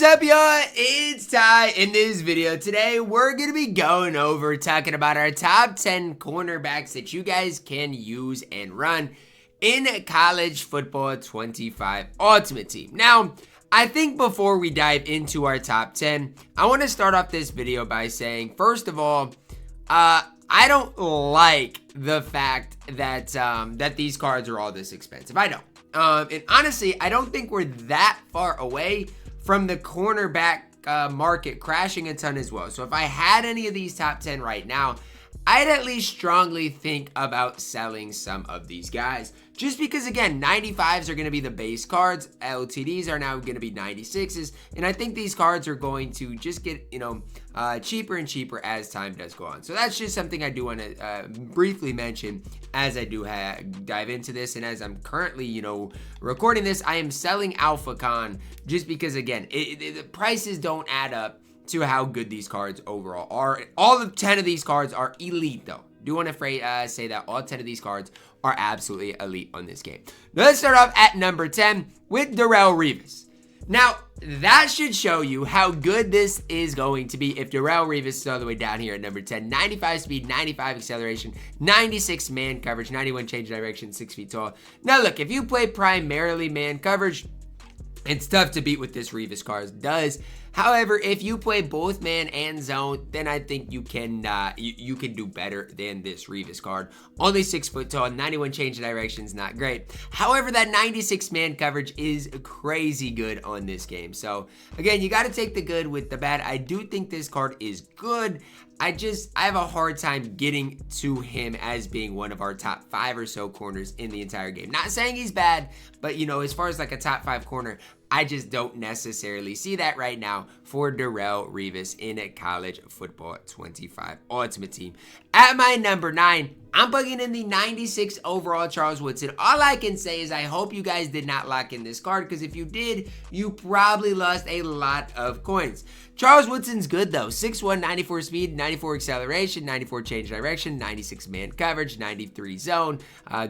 What's up, y'all? It's Ty. In this video today, we're going to be going over talking about our top 10 cornerbacks that you guys can use and run in College Football 25 Ultimate Team. Now, I think before we dive into our top 10, I want to start off this video by saying, first of all, I don't like the fact that that these cards are all this expensive. I don't. And honestly, I don't think we're that far away from the cornerback market crashing a ton as well. So if I had any of these top 10 right now, I'd at least strongly think about selling some of these guys. Just because, again, 95s are going to be the base cards. LTDs are now going to be 96s. And I think these cards are going to just get, cheaper and cheaper as time does go on. So that's just something I do want to briefly mention as I do dive into this. And as I'm currently, recording this, I am selling Alpha Con just because, again, the prices don't add up to how good these cards overall are. All 10 of these cards are elite, though. Do want to say that all 10 of these cards are absolutely elite on this game. Now let's start off at number 10 with Darell Rivas. Now, that should show you how good this is going to be if Darell Rivas is all the way down here at number 10. 95 speed, 95 acceleration, 96 man coverage, 91 change direction, 6 feet tall. Now look, if you play primarily man coverage, it's tough to beat what this Rivas card does. However, if you play both man and zone, then I think you can you can do better than this Rivas card. Only 6 foot tall, 91 change of direction is not great. However, that 96 man coverage is crazy good on this game. So again, you got to take the good with the bad. I do think this card is good. I have a hard time getting to him as being one of our top 5 or so corners in the entire game. Not saying he's bad, but as far as like a top 5 corner, I just don't necessarily see that right now for Darell Rivas in a College Football 25 Ultimate Team. At my number 9, I'm plugging in the 96 overall Charles Woodson. All I can say is I hope you guys did not lock in this card, because if you did, you probably lost a lot of coins. Charles Woodson's good though. 6'1", 94 speed, 94 acceleration, 94 change direction, 96 man coverage, 93 zone,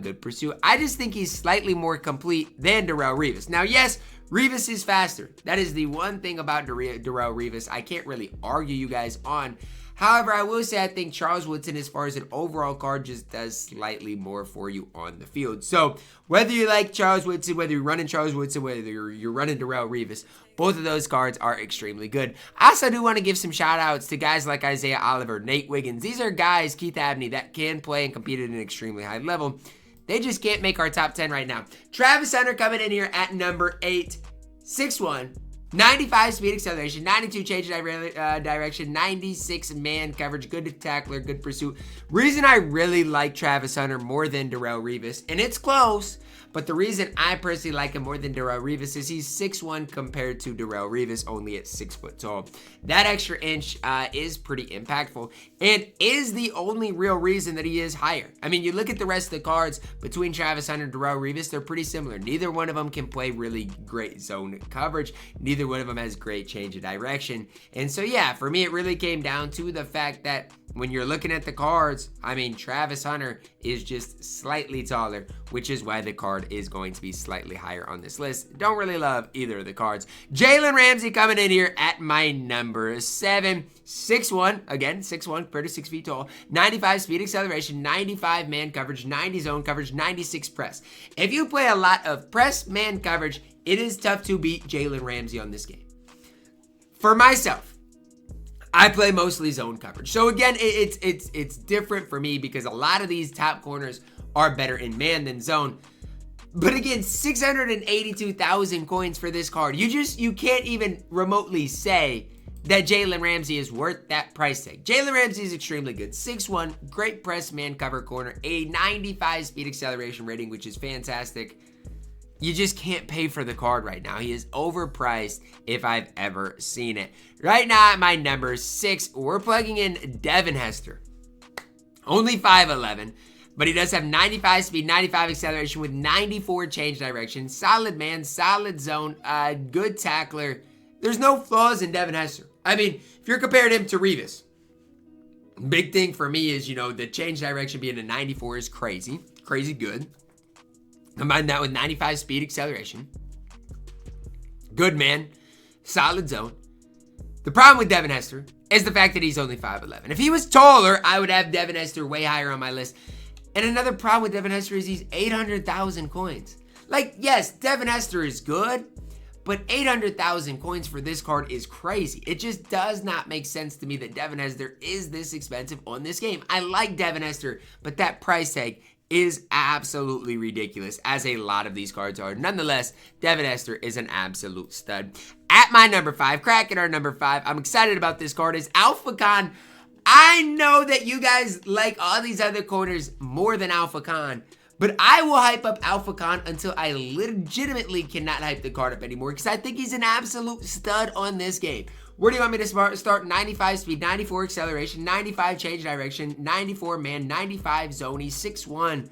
good pursuit. I just think he's slightly more complete than Darell Rivas. Now, yes, Rivas is faster. That is the one thing about Darell Rivas I can't really argue you guys on. However, I will say I think Charles Woodson, as far as an overall card, just does slightly more for you on the field. So whether you like Charles Woodson, whether you're running Charles Woodson, whether you're running Darell Rivas, both of those cards are extremely good. I also do want to give some shout outs to guys like Isaiah Oliver, Nate Wiggins. These are guys, Keith Abney, that can play and compete at an extremely high level. They just can't make our top 10 right now. Travis Hunter coming in here at number 8, 6'1", 95 speed acceleration, 92 change direction, 96 man coverage, good tackler, good pursuit. Reason I really like Travis Hunter more than Darell Rivas, and it's close, but the reason I personally like him more than Darell Rivas is he's 6'1" compared to Darell Rivas only at 6 foot tall. That extra inch is pretty impactful and is the only real reason that he is higher. I mean, you look at the rest of the cards between Travis Hunter and Darell Rivas, they're pretty similar. Neither one of them can play really great zone coverage. Neither one of them has great change of direction. And so, yeah, for me, it really came down to the fact that when you're looking at the cards, I mean, Travis Hunter is just slightly taller, which is why the card is going to be slightly higher on this list. Don't really love either of the cards. Jaylen Ramsey coming in here at my number 7. 6'1", again, 6'1", compared to 6 feet tall. 95 speed acceleration, 95 man coverage, 90 zone coverage, 96 press. If you play a lot of press man coverage, it is tough to beat Jaylen Ramsey on this game. For myself, I play mostly zone coverage. So again, it's different for me because a lot of these top corners are better in man than zone. But again, 682,000 coins for this card. You can't even remotely say that Jaylen Ramsey is worth that price tag. Jaylen Ramsey is extremely good. 6'1", great press man cover corner, a 95 speed acceleration rating, which is fantastic. You just can't pay for the card right now. He is overpriced if I've ever seen it. Right now at my number 6, we're plugging in Devin Hester. Only 5'11", but he does have 95 speed, 95 acceleration with 94 change direction. Solid man, solid zone, good tackler. There's no flaws in Devin Hester. I mean, if you're comparing him to Rivas, big thing for me is, the change direction being a 94 is crazy. Crazy good. Combine that with 95 speed acceleration. Good man. solid zone. The problem with Devin Hester is the fact that he's only 5'11". If he was taller, I would have Devin Hester way higher on my list. And another problem with Devin Hester is he's 800,000 coins. Like, yes, Devin Hester is good, but 800,000 coins for this card is crazy. It just does not make sense to me that Devin Hester is this expensive on this game. I like Devin Hester, but that price tag is absolutely ridiculous, as a lot of these cards are. Nonetheless, Devin Hester is an absolute stud. At my number 5, cracking our number 5, I'm excited about this card, is AlphaCon. I know that you guys like all these other corners more than AlphaCon, but I will hype up AlphaCon until I legitimately cannot hype the card up anymore, because I think he's an absolute stud on this game. Where do you want me to start? 95 speed, 94 acceleration, 95 change direction, 94 man, 95 zone, 6'1".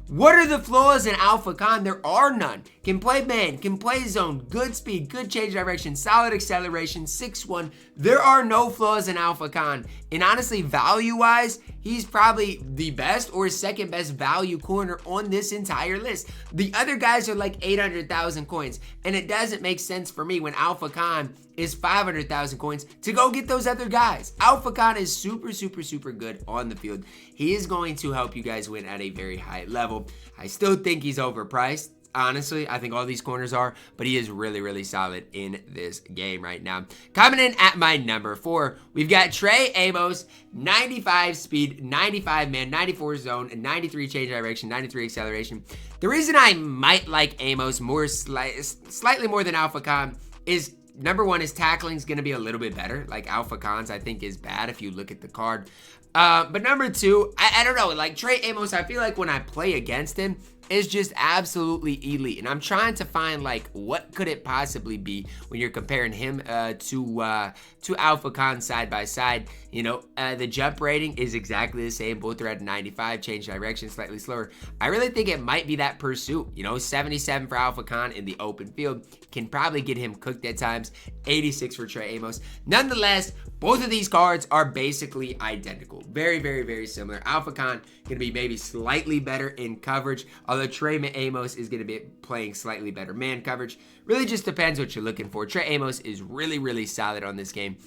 What are the flaws in AlphaCon? There are none. Can play man, can play zone, good speed, good change direction, solid acceleration, 6'1". There are no flaws in AlphaCon. And honestly, value-wise, he's probably the best or second best value corner on this entire list. The other guys are like 800,000 coins, and it doesn't make sense for me when AlphaCon is 500,000 coins to go get those other guys. AlphaCon is super, super, super good on the field. He is going to help you guys win at a very high level. I still think he's overpriced. Honestly, I think all these corners are, but he is really, really solid in this game right now. Coming in at my number 4, we've got Trey Amos, 95 speed, 95 man, 94 zone, 93 change direction, 93 acceleration. The reason I might like Amos slightly more than AlphaCon is, number 1, his tackling is going to be a little bit better. Like AlphaCon's, I think, is bad if you look at the card. But number 2, I don't know. Like Trey Amos, I feel like when I play against him, is just absolutely elite. And I'm trying to find, like, what could it possibly be when you're comparing him to AlphaCon side by side. You know, the jump rating is exactly the same. Both are at 95, change direction, slightly slower. I really think it might be that pursuit. You know, 77 for AlphaCon in the open field can probably get him cooked at times. 86 for Trey Amos. Nonetheless, both of these cards are basically identical. Very, very, very similar. AlphaCon going to be maybe slightly better in coverage, although Trey Amos is going to be playing slightly better man coverage. Really just depends what you're looking for. Trey Amos is really, really solid on this game.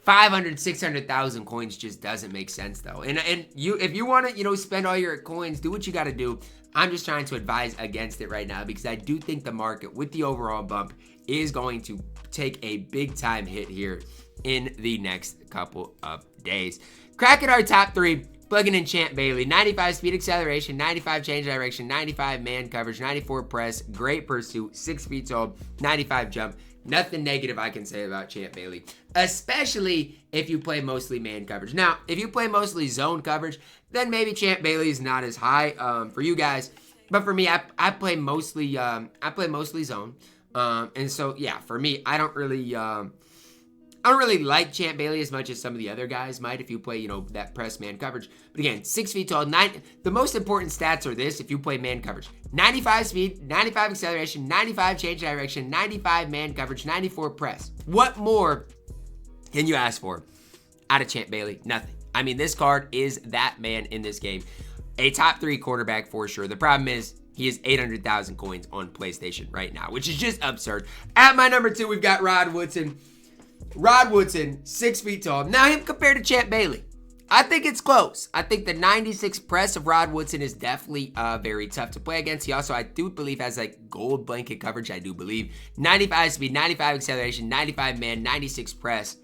500, 600,000 coins just doesn't make sense, though. And if you want to, you know, spend all your coins, do what you got to do. I'm just trying to advise against it right now, because I do think the market with the overall bump is going to take a big time hit here in the next couple of days. Cracking our top 3, plugging in Champ Bailey. 95 speed acceleration, 95 change direction, 95 man coverage, 94 press, great pursuit, 6 feet tall, 95 jump. Nothing negative I can say about Champ Bailey, especially if you play mostly man coverage. Now, if you play mostly zone coverage, then maybe Champ Bailey is not as high for you guys. But for me, I play mostly zone. And so yeah, for me, I don't really like Champ Bailey as much as some of the other guys might if you play, you know, that press man coverage. But again, 6 feet tall, the most important stats are this if you play man coverage. 95 speed, 95 acceleration, 95 change direction, 95 man coverage, 94 press. What more can you ask for out of Champ Bailey? Nothing. I mean, this card is that man in this game. A top 3 cornerback for sure. The problem is, he has 800,000 coins on PlayStation right now, which is just absurd. At my number 2, we've got Rod Woodson. Rod Woodson, 6 feet tall. Now, him compared to Champ Bailey, I think it's close. I think the 96 press of Rod Woodson is definitely very tough to play against. He also, I do believe, has like gold blanket coverage, I do believe. 95 speed, 95 acceleration, 95 man, 96 press.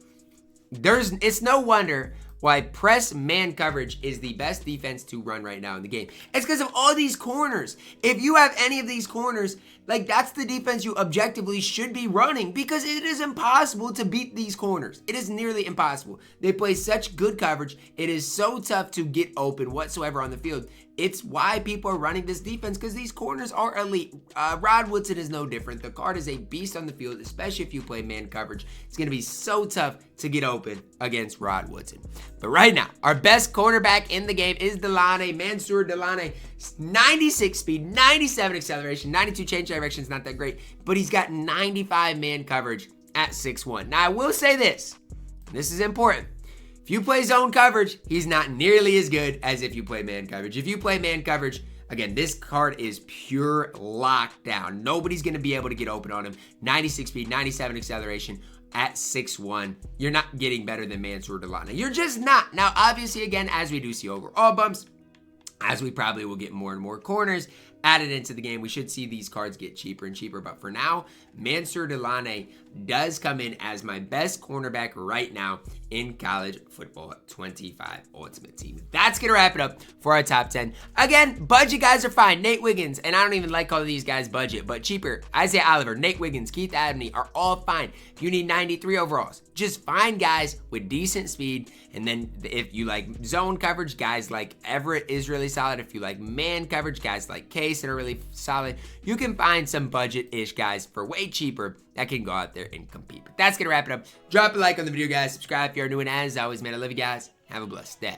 It's no wonder why press man coverage is the best defense to run right now in the game. It's because of all these corners. If you have any of these corners, like, that's the defense you objectively should be running, because it is impossible to beat these corners. It is nearly impossible. They play such good coverage. It is so tough to get open whatsoever on the field. It's why people are running this defense, because these corners are elite. Rod Woodson is no different. The card is a beast on the field, especially if you play man coverage. It's going to be so tough to get open against Rod Woodson. But right now, our best cornerback in the game is Delane, Mansour Delane. 96 speed, 97 acceleration, 92 change direction is not that great, but he's got 95 man coverage at 6'1". Now, I will say this. This is important. If you play zone coverage, he's not nearly as good as if you play man coverage. If you play man coverage, Again, this card is pure lockdown. Nobody's going to be able to get open on him. 96 speed, 97 acceleration at 6'1". You're not getting better than Mansour Delana. You're just not. Now, obviously, again, as we do see overall bumps, as we probably will get more and more corners added into the game, we should see these cards get cheaper and cheaper. But for now, Mansour Delana does come in as my best cornerback right now in college football 25 Ultimate Team. That's going to wrap it up for our top 10. Again, budget guys are fine. Nate Wiggins, and I don't even like calling these guys budget, but cheaper. Isaiah Oliver, Nate Wiggins, Keith Abney are all fine. If you need 93 overalls, just find guys with decent speed. And then if you like zone coverage, guys like Everett is really solid. If you like man coverage, guys like Case that are really solid. You can find some budget-ish guys for way cheaper that can go out there and compete. But that's going to wrap it up. Drop a like on the video, guys. Subscribe if you're new. And as always, man, I love you guys. Have a blessed day.